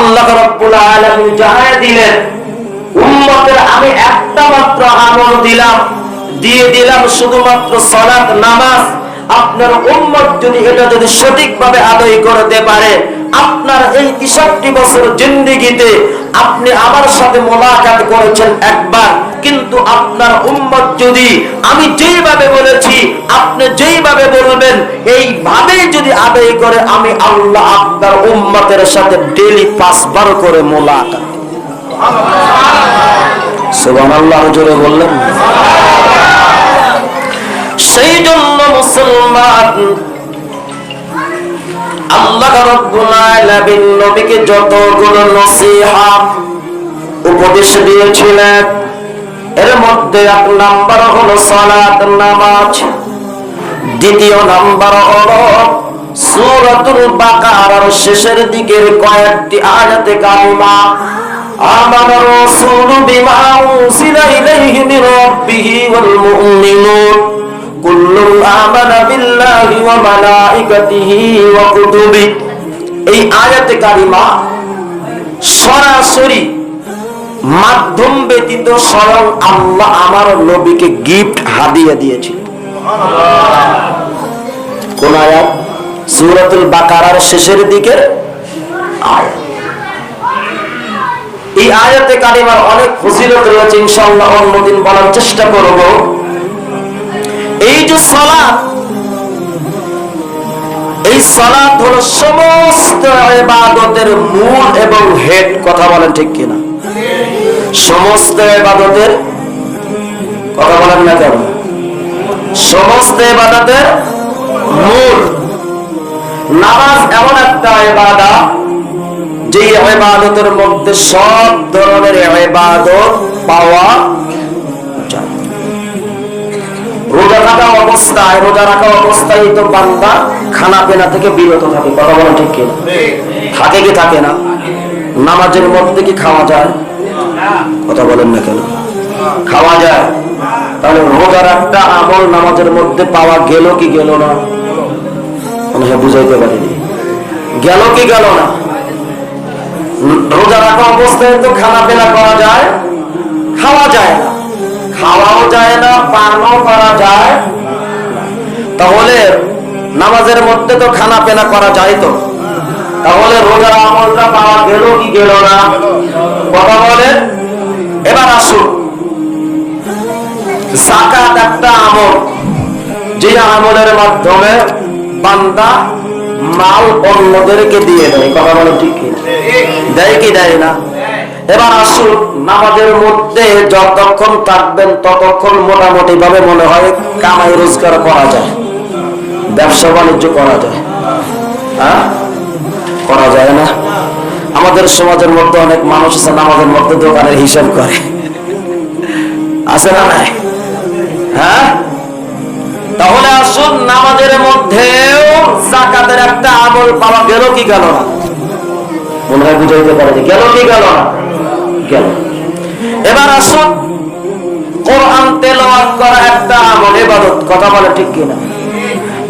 আল্লাহ রাব্বুল আলামিন জানায় দিলেন, উম্মতের আমি একটা মাত্র আমল দিয়ে দিলাম শুধুমাত্র সালাত নামাজ। আপনার উম্মত যদি এটা সঠিকভাবে আদায় করতে পারে, আপনার এই 63 বছর জিন্দেগিতে আপনি আমার সাথে মোলাকাত করেছেন একবার, কিন্তু আপনার উম্মত যদি আমি যেইভাবে বলেছি আপনি যেইভাবে বলবেন এইভাবেই যদি আদায় করে, আমি আল্লাহ আপনার উম্মতের সাথে ডেইলি 5 বার করে মোলাকাত। সুবহানাল্লাহ, জোরে বললেন। সেই জন্য মুসলমান, আল্লাহ রাব্বুল আলামিন নবীকে যতগুলো নসিহত উপদেশ দিয়েছিলেন, এর মধ্যে 1 নাম্বার হলো সালাত নামাজ, 2 নাম্বার হলো সূরাতুল বাকারার শেষের দিকের কয়েকটি আয়াতে কারিমা, আমানার রাসূলু বিমা উনজিলা ইলাইহি মির রাব্বিহি ওয়াল মুমিনুন কুল্লুন আমানা বিল্লাহি ওয়া মালাইকাতিহি ওয়া কুতুবিহি। এই আয়াতে কারিমা সরাসরি মাধ্যম ব্যতীত স্বয়ং আল্লাহ আমার নবীকে গিফট হাদিয়া দিয়েছিল। কোন আয়াত? সূরাতুল বাকারার শেষের দিকের আয়াত। এই আয়াতে কারিমার অনেক ফজিলত রয়েছে, ইনশাআল্লাহ অন্যদিন বলার চেষ্টা করব। এই যে সালাত, এই সালাত হলো সমস্ত ইবাদতের মূল এবং হেড। কথা বলেন ঠিক কিনা? সমস্ত ইবাদতের, কথা বলেন না কেন? সমস্ত ইবাদতের মূল। নামাজ এমন একটা ইবাদত যে ইবাদতের মধ্যে সব ধরনের ইবাদত পাওয়া যায়। রোজা রাখা অবস্থায় তো বান্দা খানা পেনা থেকে বিরত থাকে। কথা বলেন ঠিক কিনা? থাকে কি থাকে না? নামাজের মধ্যে কি খাওয়া যায়? কথা বলেন না কেন? খাওয়া যায়। তাহলে রোজার একটা আমল নামাজের মধ্যে পাওয়া গেল কি গেল না? মনে হয় বুঝাইতে পারিনি। গেল কি গেল না? রোজা রাখা অবস্থায় তো খানা পেনা করা যায়, খাওয়া যায় না, খাওয়াও যায় না, পানও করা যায়। তাহলে নামাজের মধ্যে তো খানা পেনা করা যায়, তো তাহলে রোজার আমলটা পাওয়া গেল কি গেল না? কথা বলেন। এবার আসুন, যাকাত একটা আমল, যে আমলের মাধ্যমে বান্দা মাল অন্যদেরকে দিয়ে দেয়। কথা বলেন ঠিক কি? দেয় কি দেয় না? এবার আসুন, নামাজের মধ্যে যতক্ষণ থাকবেন ততক্ষণ মোটামুটি ভাবে মনে হয় কামাই রোজগার করা যায়, ব্যবসা বাণিজ্য করা যায়। হ্যাঁ, করা যায় না? আমাদের সমাজের মধ্যে অনেক মানুষ আছে নামাজের মধ্যে দোকানের হিসাব করে, আছে না নাই? হ্যাঁ, তাহলে আসুন, নামাজের মধ্যেও যাকাতের একটা আমল পাওয়া গেল কি গেল না? মনে হয় বুঝাইতে পারেনি। গেল কি গেল না? গেল। এবার আসুন, কোরআন তেলাওয়াত করা একটা আমল, ইবাদত। কথা বলে ঠিক কিনা?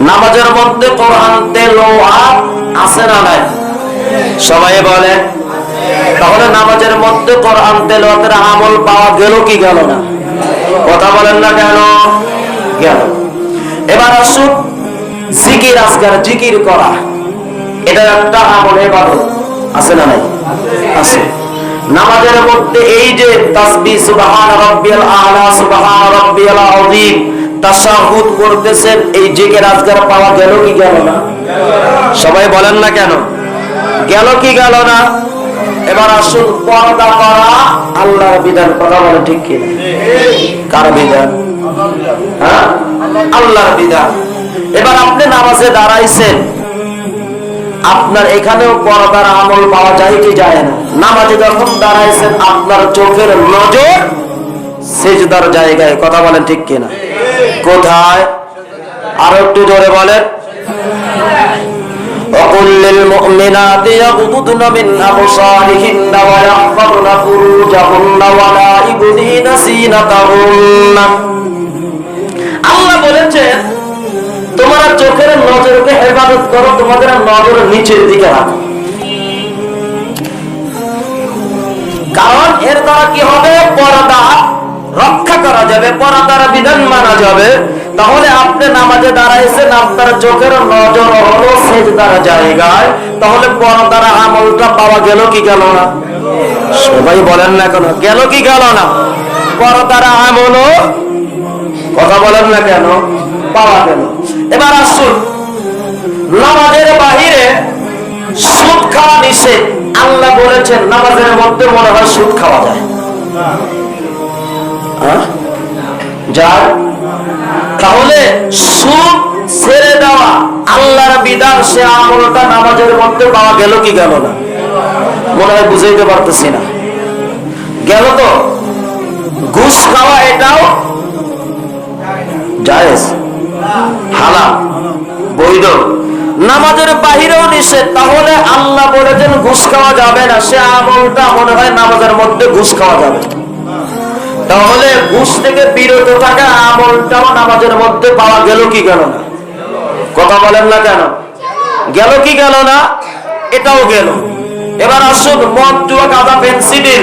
নামাজের মধ্যে কোরআন তেলাওয়াত আছে না নাই? সবাই বলে। তাহলে নামাজের মধ্যে কোরআন তেলাওয়াতের আমল পাওয়া গেল কি গেল না? কথা বলেন না কেন? গেল। এবার আসুন, জিকির আজকার, জিকির করা, এটা একটা আমল, ইবাদত। আছে না নাই? আছে। নামাজের মধ্যে এই যে তাসবিহ, সুবহান রাব্বিয়াল আলা, সুবহান রাব্বিয়াল আযীম, তাশাহুদ করতেছেন, এই জিকির আজকার পাওয়া গেল কি গেল না? সবাই বলেন না কেন? গেল কি গেল না? এবার আসুন, পর্দা করা আল্লাহর বিধান। কথা বলে ঠিক কি? কার বিধান? হ্যাঁ, আল্লাহর বিধান। এবার আপনি নামাজে দাঁড়াইছেন, আপনার এখানেও পর্দার আমল পাওয়া যায় কি যায় না? নামাজে যখন দাঁড়াইছেন আপনার চোখের নজর সিজদার জায়গায়। কথা বলেন ঠিক কিনা? কোথায়? আরো একটু জোরে বলেন। وقل للمؤمنات يغضضن من أبصارهن ويحفظن فروجهن ولا يبدين زينتهن। আল্লাহ বলেছেন, তোমরা চোখের নজরকে হেফাজত করো, তোমাদের নজর নিচের দিকে রাখো। এর দ্বারা কি হবে? পর্দা রক্ষা করা যাবে, পর্দার বিধান মানা যাবে। তাহলে আপনি নামাজে দাঁড়াইছেন, আপনার চোখের নজর হলো সিজদার জায়গায়, তাহলে পর্দার আমলটা পাওয়া গেল কি গেল না? সবাই বলেন না কেন, গেল কি গেল না? পর্দার আমলও, কথা বলেন না কেন, পাওয়া গেল। এবার আসুন, নামাজের বাহিরে সুদ খাওয়া নিষেধ। আল্লাহ বলেছেন নামাজের মধ্যে মনে হয় সুদ খাওয়া যায়, যায়? তাহলে সুদ ছেড়ে দেওয়া আল্লাহর বিধান, সে আমলটা নামাজের মধ্যে পাওয়া গেল কি গেল না? মনে হয় বুঝাইতে পারতেছি না, গেল তো? ঘুষ খাওয়া এটাও জায়েজ, হালাল, বৈধ, নামাজের বাহিরেও নিষেধ। তাহলে আল্লাহ বলেছেন ঘুষ খাওয়া যাবে না, সে আমলটা মনে হয় নামাজের মধ্যে ঘুষ খাওয়া যাবে। তাহলে ঘুষ থেকে বিরত থাকা আমলটাও নামাজের মধ্যে পাওয়া গেল কি গেল না? কথা বলেন না কেন, গেল কি গেল না? এটাও গেল। এবার আসুন, মদ, জুয়া, গাঁজা, ফেন্সিডিল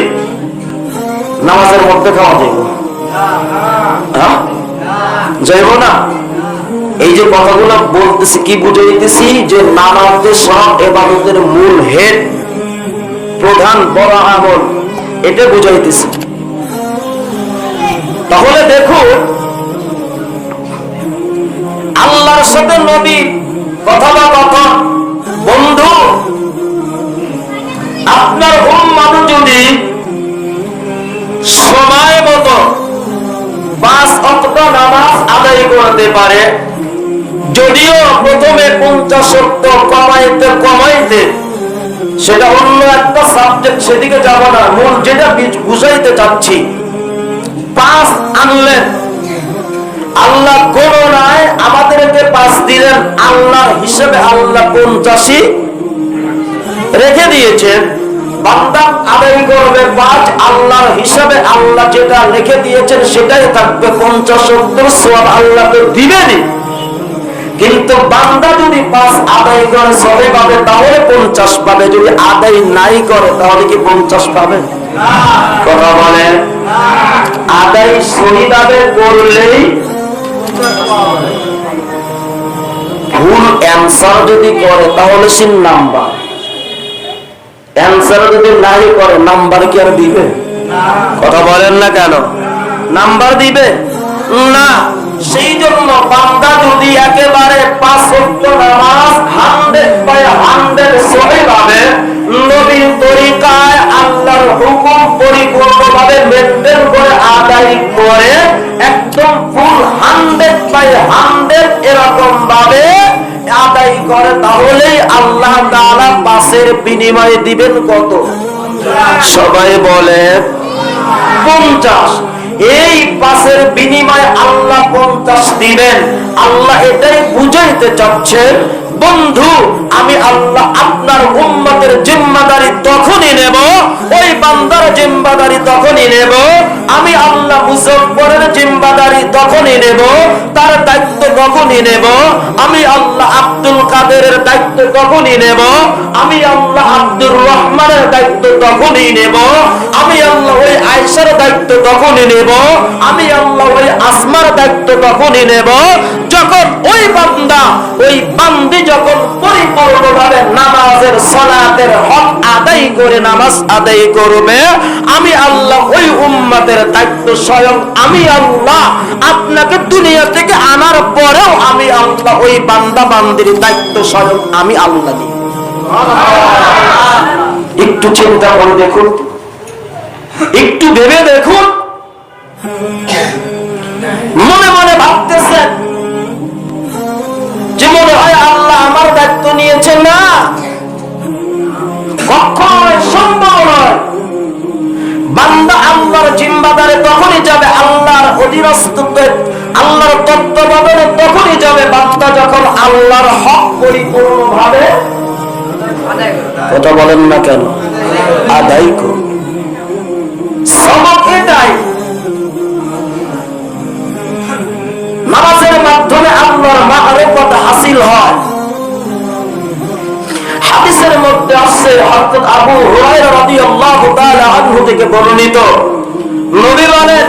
নামাজের মধ্যে খাওয়া যাইব? যাইব না। এই যে কথাগুলো বলতেছি কি বুঝাইতেছি? যে নামাজের সব ইবাদতের মূল হেড, প্রধান বড় আমল, এটা বুঝাইতেছি। তাহলে দেখুন, আল্লাহর সাথে নবী কথোপকথন, বন্ধু আপনার উম্মত যদি সময় মতো 5 ওয়াক্ত নামাজ আদায় করতে পারে, যদিও প্রথমে 50 ওয়াক্ত কমাইতে, সেটা অন্য একটা সাবজেক্ট, সেদিকে যাব না। মূল যেটা বুঝাইতে চাচ্ছি, 5 আনলেন, আল্লাহ গণনায় আমাদেরকে 5 দিলেন, আল্লাহর হিসেবে আল্লাহ 85 রেখে দিয়েছেন। বান্দা আদায় করবে 5, আল্লাহর হিসাবে আল্লাহ যেটা রেখে দিয়েছেন সেটাই থাকবে। 50 ওয়াক্তের সওয়াব আল্লাহ তো দিবেনই, কিন্তু বান্দা যদি 5 আদায় করে সবে পাবে, তাহলে 50 পাবে। যদি আদায় নাই করে তাহলে কি 50 পাবে? কথা বলেন। আদায় সহিভাবে করলেই, ভুল অ্যান্সার যদি করে তাহলে সে নাম্বার, অ্যান্সার যদি নাই করে নাম্বার কি আর দিবে? কথা বলেন না কেন, নাম্বার দিবে না। সেই জন্য বান্দা যদি একেবারে 5 ওয়াক্ত নামাজ 100/100 সহিভাবে নবীর তরিকায় আল্লাহর হুকুম পরিপূর্ণভাবে মেইনটেইন করে আদায় করে, একদম ফুল 100/100 এরকম ভাবে আদায় করে, তাহলেই আল্লাহ তাআলা 5-এর বিনিময়ে দিবেন কত? সবাই বলে 50। এই 5-এর বিনিময়ে আল্লাহ 50 দিবেন। আল্লাহ এটাই বুঝাইতে চাচ্ছেন, বন্ধু আমি আল্লাহ আপনার উম্মতের জিম্মাদারি তখনই নেব, ওই বান্দার জিম্মাদারি তখনই নেব, আমি আল্লাহ মুজফফরের জিম্মাদারি তখনই নেব, তার দায়িত্ব তখনই নেব, আমি আল্লাহ আব্দুল কাদেরের দায়িত্ব তখনই নেব, আমি আল্লাহ আব্দুর রহমানের দায়িত্ব তখনই নেব, আমি আল্লাহ ওই আয়েশার দায়িত্ব তখনই নেব, আমি আল্লাহ ওই আসমার দায়িত্ব তখনই নেব, যখন ওই বান্দা, ওই বান্দি যখন পরিপূর্ণভাবে নামাজের সালাতের হক আদায় করে নামাজ আদায় করবে, আমি আল্লাহ ওই উম্মতের দায়িত্ব স্বয়ং আমি আল্লাহ আপনাকে দুনিয়া থেকে আনার পরেও আমি আল্লাহ ওই বান্দা বান্দির দায়িত্ব স্বয়ং আমি আল্লাহ দিই। একটু চিন্তা করে দেখুন, একটু ভেবে দেখুন। মনে মনে ভাবতেছেন যে মনে হয় আল্লাহ আমার দায়িত্ব নিয়েছেন, না, কখনোই সম্ভব নয়। বান্দা আল্লাহর জিম্মাদারে তখনই যাবে, আল্লাহর অধীনস্থতে, আল্লাহর তত্ত্বাবধানে তখনই যাবে বান্দা যখন আল্লাহর হক পরিপূর্ণভাবে, কথা বলেন না কেন, আদায় করবে। সবক এটাই, নামাজের মাধ্যমে আল্লাহর মারিফত হাসিল হয়। হাদিসের মধ্যে মধ্যে আসছে হযরত আবু হুরায়রা রাদিয়াল্লাহু তাআলা আনহু থেকে বর্ণিত, নবী বলেন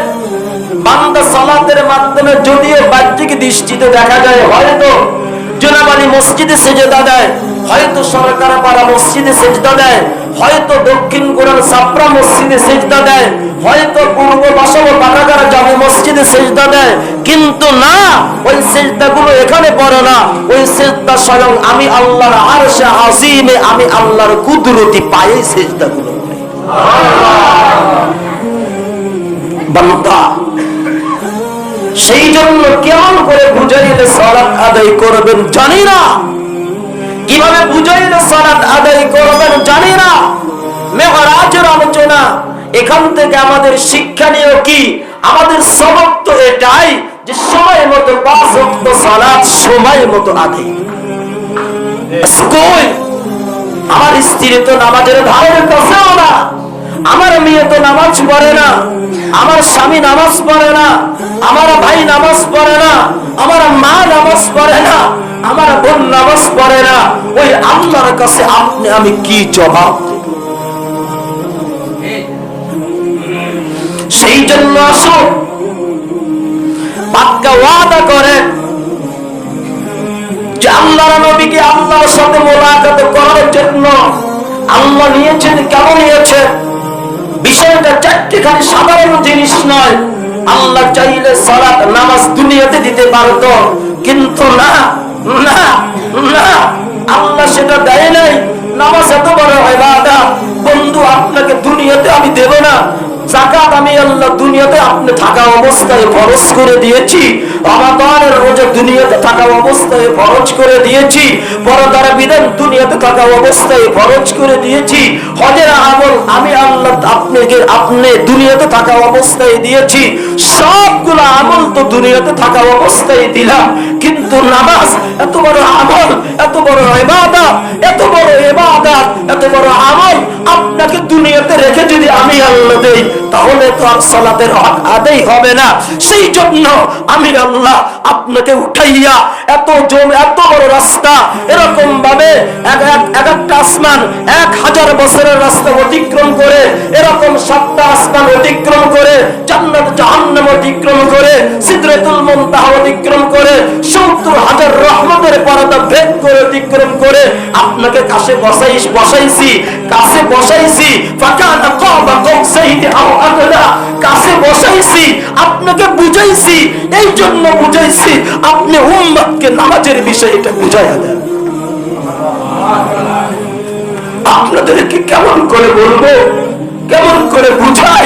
বান্দা সালাতের মাধ্যমে যদিও বাহ্যিক দৃষ্টিতে দেখা যায় হয়তো জুনাবাড়ি মসজিদে সেজদা দেয়, হয়তো সরকার পাড়া মসজিদে সেজদা দেয়, হয়তো দক্ষিণ কোরান সাপড়া মসজিদে সেজদা দেয়, হয়তো পূর্ব বাসব পাটাগারা জামে মসজিদে সেজদা দেয়, কিন্তু না, ওই সেজদাগুলো এখানে পড়ে না। ওই সেজদা স্বয়ং আমি আল্লাহর আরশে আজিমে আমি আল্লাহর কুদরতি পায়ে সেজদাগুলো করি। বান্দা সেই জন্য কেমন করে বুঝাইলে সালাত আদায় করবেন জানি না, কিভাবে বুঝাইলে সালাত আদায় করবেন জানি না। মেরাজের আলোচনা, এখান থেকে আমাদের শিক্ষণীয় কি? আমাদের সবক তো এটাই যে সময় মতো 5 ওয়াক্ত সালাত সময় মতো আদায়। আমার স্ত্রী তো নামাজের ধারের কাছেও না, আমার মেয়ে তো নামাজ পড়ে না, আমার স্বামী নামাজ পড়ে না, আমার ভাই নামাজ পড়ে না, আমার মা নামাজ পড়ে না, আমার বোন নামাজ পড়ে না। ওই আল্লাহর কাছে আপনি আমি কি জবাব দেব? সেই জন্য আসুন পাক্কা ওয়াদা করেন যে আল্লাহর নবীকে আল্লাহর সাথে মোলাকাত করার জন্য আল্লাহ নিয়েছেন। কেমন নিয়েছেন? বিষয়টা চারটিখানি সাধারণ জিনিস নয়। আল্লাহ চাইলে সালাত নামাজ দুনিয়াতে দিতে পারত, কিন্তু না না না, আল্লাহ সেটা দেয় নাই। নামাজ এত বড় ইবাদত, বন্ধু আপনাকে দুনিয়াতে আমি দেব না। যাকাত আমি আল্লাহ দুনিয়াতে আপনি থাকা অবস্থায় ফরজ করে দিয়েছি, রমাদানের রোজা দুনিয়াতে থাকা অবস্থায় ফরজ করে দিয়েছি, পরদার বিধান দুনিয়াতে থাকা অবস্থায় ফরজ করে দিয়েছি, হজের আমল আমি আল্লাহ আপনি দুনিয়াতে থাকা অবস্থায় দিয়েছি। সবগুলো আমল তো দুনিয়াতে থাকা অবস্থায় দিলাম, কিন্তু নামাজ এত বড় আমল, এত বড় ইবাদত, এত বড় ইবাদত, এত বড় আমল আপনাকে দুনিয়াতে রেখে যদি আমি আল্লাহ দেই, তাহলে তো আর সালাতের হক আদায় হবে না। সেই জন্য আমি আল্লাহ আপনাকে উঠাইয়া এত বড় রাস্তা, এরকম ভাবে একটা আসমান 1000 বছরের রাস্তা অতিক্রম করে, এরকম 7টা আসমান অতিক্রম করে, জান্নাত জাহান্নাম অতিক্রম করে, সিদরাতুল মুনতাহা অতিক্রম করে, 70,000 রহমতের পর্দা ভেদ করে অতিক্রম করে আপনাকে কাছে বসাইছি, কাছে বসাইছি, ফাকানা কাবা কওসাইনি আও আদনা, কাছে বসাইছি, আপনাকে বুঝাইছি। এই জন্য বুঝাইছি আপনি উম্মতকে নামাজের বিষয়টা বুঝাইয়া দেন। আপনাদেরকে কেমন করে বলবো, কেমন করে বুঝাই,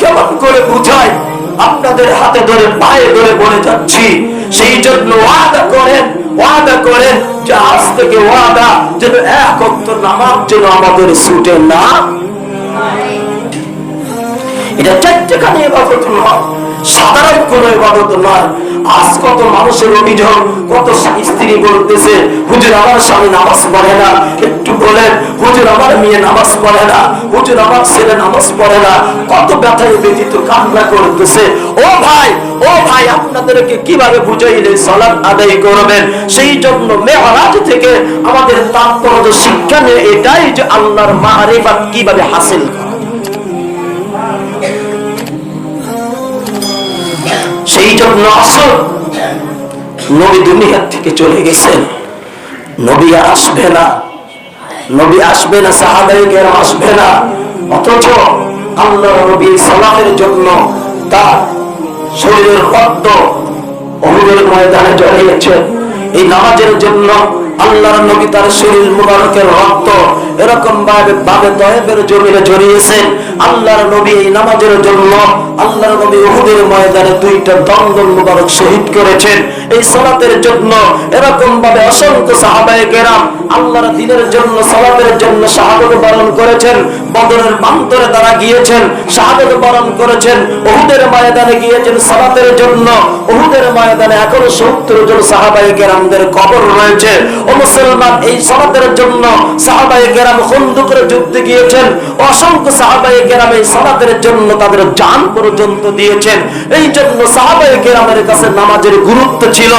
কেমন করে বুঝাই? আপনাদের হাতে ধরে পায়ে ধরে বলে যাচ্ছি। সেই জন্য ওয়াদা করেন, ওয়াদা করেন যে আজ থেকে ওয়াদা যেন এক ওয়াক্ত নামাজ যেন আমাদের ছুটে না। এটা চারটেখানি ইবাদত নয়, সাধারণ কোন ইবাদত নয়। আজ কত মানুষের অভিযোগ, কত স্ত্রী বলতেছে হুজুর আমার স্বামী নামাজ পড়ে না, একটু বলেন হুজুর আমার মেয়ে নামাজ পড়ে না, হুজুর আমার ছেলে নামাজ পড়ে না, কত ব্যথায় ব্যথিত কান্না করতেছে। ও ভাই, ও ভাই, আপনাদেরকে কিভাবে বুঝাইলে সালাত আদায় করবেন? সেই জন্য মেরাজ থেকে আমাদের তাৎপর্য শিক্ষা নিয়ে এটাই যে আল্লাহর মারিফাত কিভাবে হাসিল করা। সেই জন্য আসল নবী দুনিয়ার থেকে চলে গেছেন, নবী আসবে না, নবী আসবে না, সাহাবায়ে কেরাম আসবে না, অথচ আল্লাহর নবী সালাতের জন্য তার শরীরের রক্ত উহুদের ময়দানে ঝরিয়েছেন। এই নামাজের জন্য আল্লাহর নবী তার শরীর মুবারকের রক্ত এরকম ভাবে তয়েফের জমিনে ঝরিয়েছেন। আল্লাহর নবী এই নামাজের জন্য আল্লাহর নবী উহুদের ময়দানে 2টা দঙ্গল মুবারক শহীদ করেছেন। এই সালাতের জন্য এরকম ভাবে অসংখ্য সাহাবায়ে কেরাম আল্লাহর দ্বীনের জন্য সালাতের জন্য শাহাদাত বরণ করেছেন। বদরের প্রান্তরে তারা গিয়েছেন, শাহাদাত বরণ করেছেন। উহুদের ময়দানে গিয়েছেন সালাতের জন্য। উহুদের ময়দানে এখনো 70 জন সাহাবায়ে কেরামদের কবর রয়েছে। ও মুসলমান, এই সালাতের জন্য সাহাবায়ে কেরাম খন্দকের যুদ্ধে গিয়েছেন। অসংখ্য সাহাবায়ে কেরাম এই সালাতের জন্য তাদের জান পর্যন্ত দিয়েছেন। এই জন্য সাহাবায়ে কেরামের কাছে নামাজের গুরুত্ব ছিল।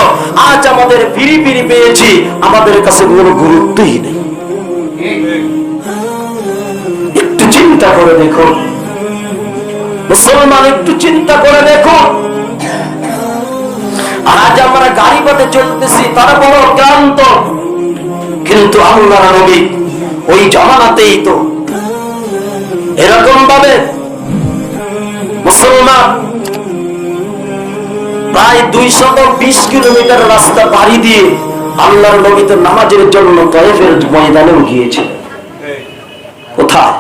আজ আমাদের ফিরি পেয়েছি, আমাদের কাছে কোনো গুরুত্বই নেই। চিন্তা করে দেখুন মুসলমান, একটু চিন্তা করে দেখুন। আজ আমরা গাড়ি পথে চলতেছি, তারা বড় ক্লান্ত, কিন্তু আল্লাহর নবী ওই জামানাতেই তো এরকম ভাবে মুসলমান প্রায় 220 কিলোমিটার রাস্তা পাড়ি দিয়ে আল্লাহর নবী তো নামাজের জন্য তায়েফের ময়দানেও গিয়েছে। কোথায়?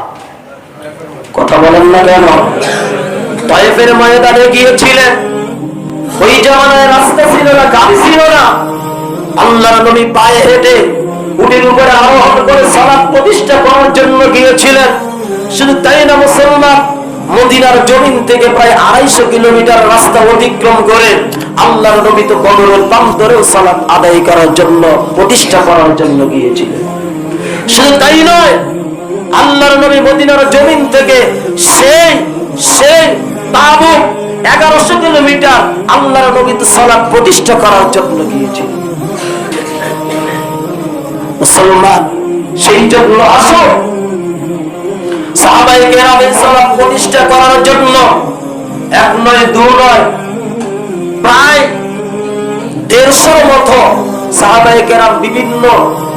কথা বলেন না কেন? তায়েফের ময়দানে গিয়েছিলেন। ওই জামানায় রাস্তা ছিল না, গাড়ি ছিল না। আল্লাহর নবী পায়ে হেঁটে উটের উপরে আরোহণ করে সালাত প্রতিষ্ঠা করার জন্য গিয়েছিলেন। শুধু তাই না, মুসলমান মদিনার জমিন থেকে প্রায় 250 কিলোমিটার রাস্তা অতিক্রম করে আল্লাহর নবী তো বদরের প্রান্তরেও সালাত আদায় করার জন্য, প্রতিষ্ঠা করার জন্য গিয়েছিলেন। শুধু তাই নয়, আল্লাহর নবী মদিনার জমিন থেকে সেই তাবুক 1100 কিলোমিটার আল্লাহর নবী তো সালাত প্রতিষ্ঠা করার জন্য গিয়েছিলেন। মুসলমান সেই জন্য আসো, সাহাবায়ে কেরামের সালাত প্রতিষ্ঠা করার জন্য 1 নয় 2 নয় প্রায় 150 মতো সাহাবায়ে কেরাম বিভিন্ন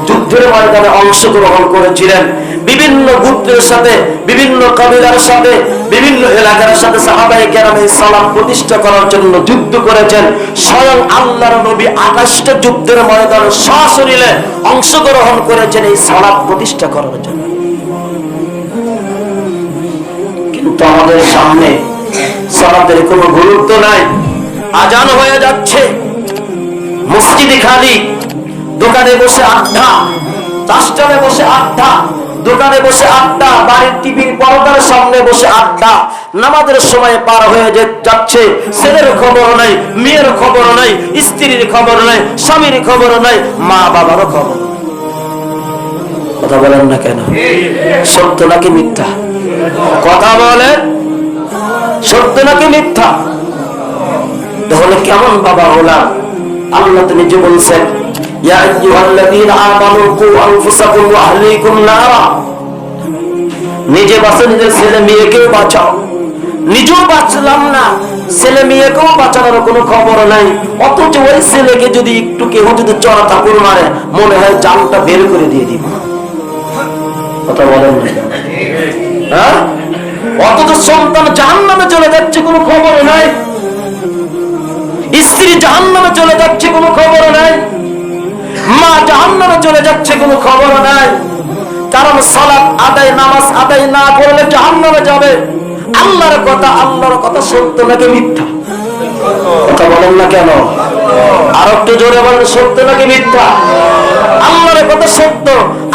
যুদ্ধের ময়দানে অংশগ্রহণ করেছিলেন। বিভিন্ন গোত্রের সাথে, বিভিন্ন কবিলার সাথে, বিভিন্ন এলাকার সাথে সাহাবায়ে কেরাম এই সালাত প্রতিষ্ঠা করার জন্য যুদ্ধ করেছেন। স্বয়ং আল্লাহর নবী 28টা যুদ্ধের ময়দানে সশরীরে অংশগ্রহণ করেছেন এই সালাত প্রতিষ্ঠা করার জন্য। কিন্তু আমাদের সামনে সালাতের কোনো গুরুত্ব নাই। আজান হয়ে যাচ্ছে, মসজিদে খালি, দোকানে বসে আড্ডা, চাষটানে বসে আড্ডা, দোকানে বসে আড্ডা, বাড়ির টিভির পর্দার সামনে বসে আড্ডা। নামাজের সময় পার হয়ে যাচ্ছে, ছেলের খবর নাই, মেয়ের খবর নাই, স্ত্রীর খবর নাই, স্বামীর খবর নাই, মা বাবারও খবর। কথা বলেন না কেন? সত্য নাকি মিথ্যা? কথা বলেন, সত্য নাকি মিথ্যা? তাহলে কেমন বাবা হলাম? আল্লাহ তো নিজে বলছেন, ইয়া আইয়ুহাল্লাযীনা আমানু কু আনফুসাকুম ওয়া আহলিকুম নারা। নিজে বাঁচো, নিজের ছেলে মেয়েকেও বাঁচাও। নিজেও বাঁচলাম না, ছেলে মেয়েকেও বাঁচানোর কোনো খবর নাই। অথচ ওই ছেলেকে যদি একটু কেউ যদি চড়া থাপুর মারে, মনে হয় জানটা বের করে দিয়ে দিব। কথা বলেন না? হ্যাঁ? অথচ সন্তান জাহান্নামে চলে যাচ্ছে, কোনো খবর নাই। স্ত্রী জাহান্নামে চলে যাচ্ছে, কোনো খবর নাই। মা জাহান্নামে চলে যাচ্ছে, কোনো খবর নাই। কারণ সালাত আদায়, নামাজ আদায় না করলে জাহান্নামে যাবে। আল্লাহর কথা সত্য নাকি মিথ্যা? কথা বলেন না কেন? আর একটু জোরে বলেন, সত্য নাকি মিথ্যা? আল্লাহর কথা সত্য।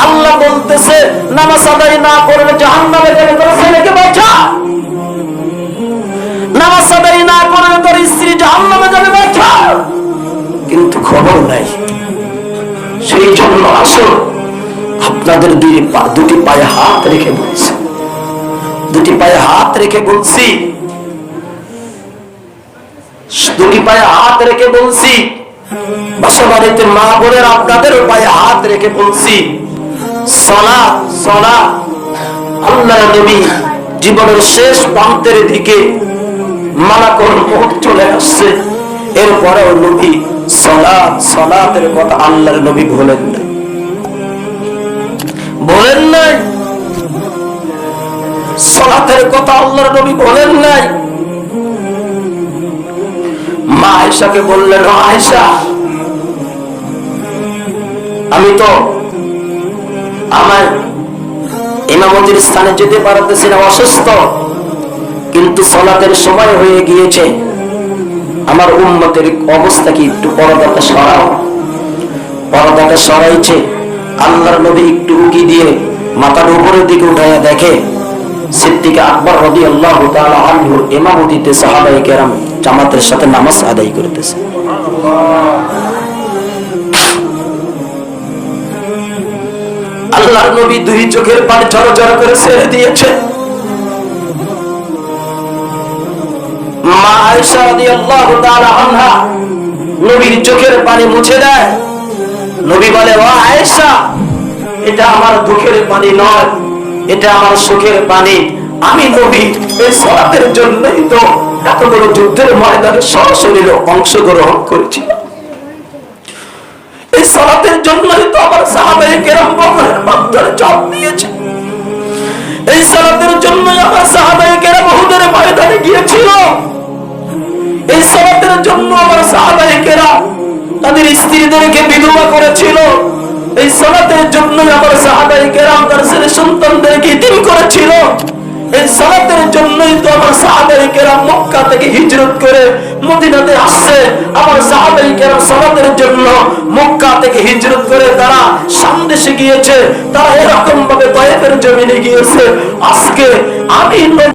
আল্লাহ বলতেছে, নামাজ আদায় না করলে জাহান্নামে যাবে, তোর ছেলেকে বাঁচা। নামাজ আদায় না করলে তোর স্ত্রী জাহান্নামে যাবে, বাঁচা। কিন্তু খবর নাই। সেই জন্য আসো, আপনাদের দুটি পায়ে হাত রেখে বলছি, দুটি পায়ে হাত রেখে বলছি, দুটি পায়ে হাত রেখে বলছি, বাসা বাড়িতে মা বোনের আপনাদের পায়ে হাত রেখে বলছি, সালাত সালাত। আল্লাহর নবী জীবনের শেষ প্রান্তের দিকে মালাকুল মউত চলে আসছে, এরপরেও নবী সালাত সালাতের কথা আল্লাহর নবী বলেন না, বলেন নাই। সালাতের কথা আল্লাহর নবী বলেন নাই। মা আয়েশাকে বললেন, আয়েশা, আমি তো আমার ইমামতির স্থানে যেতে পারতেছি না, অসুস্থ, কিন্তু সালাতের সময় হয়ে গিয়েছে, আমার উম্মতের অবস্থা কি? একটু পর্দাটা সরাও। পর্দাটা সরাইছে। আল্লাহর নবী একটু উকি দিয়ে মাথার উপরের দিকে উঠাইয়া দেখে সিদ্দিক আকবর রাদিয়াল্লাহু তাআলা আনহু ইমামতিতে সাহাবায়ে কেরাম জামাতের সাথে নামাজ আদায় করতেছে। আল্লাহর নবী দুই চোখের পানি ঝরঝর করে ছেড়ে দিয়েছে। মা আয়েশা রাদিয়াল্লাহু তাআলা আনহা নবীর চোখের পানি মুছে দেয়। নবী বলে, ও আয়েশা, এটা আমার দুঃখের পানি নয়, এটা আমার সুখের পানি। আমি নবী এই সালাতের জন্যই তো এত বড় যুদ্ধের ময়দানে সরাসরি অংশগ্রহণ করেছি। এই সালাতের জন্যই তো আমার সাহাবায়ে কেরাম বদরের ময়দানে চাপ দিয়েছে। এই সালাতের জন্যই আমার সাহাবায়ে কেরাম উহুদের ময়দানে গিয়েছিল। এই সালাতের জন্য আমার সাহাবায়ে কেরাম তাদের স্ত্রীদেরকে বিধবা করেছিল। এই সালাতের জন্যই আমার সাহাবায়ে কেরাম তার ছেলে সন্তানদেরকে ইতিম করেছিল। এই সালাতের জন্যই তো আমার সাহাবায়ে কেরাম মক্কা থেকে হিজরত করে মদিনাতে আসছে। আমার সাহাবায়ে কেরাম সালাতের জন্য মক্কা থেকে হিজরত করে তারা শাম দেশে গিয়েছে, তারা এরকম ভাবে তায়েফের জমিনে গিয়েছে। আজকে আমি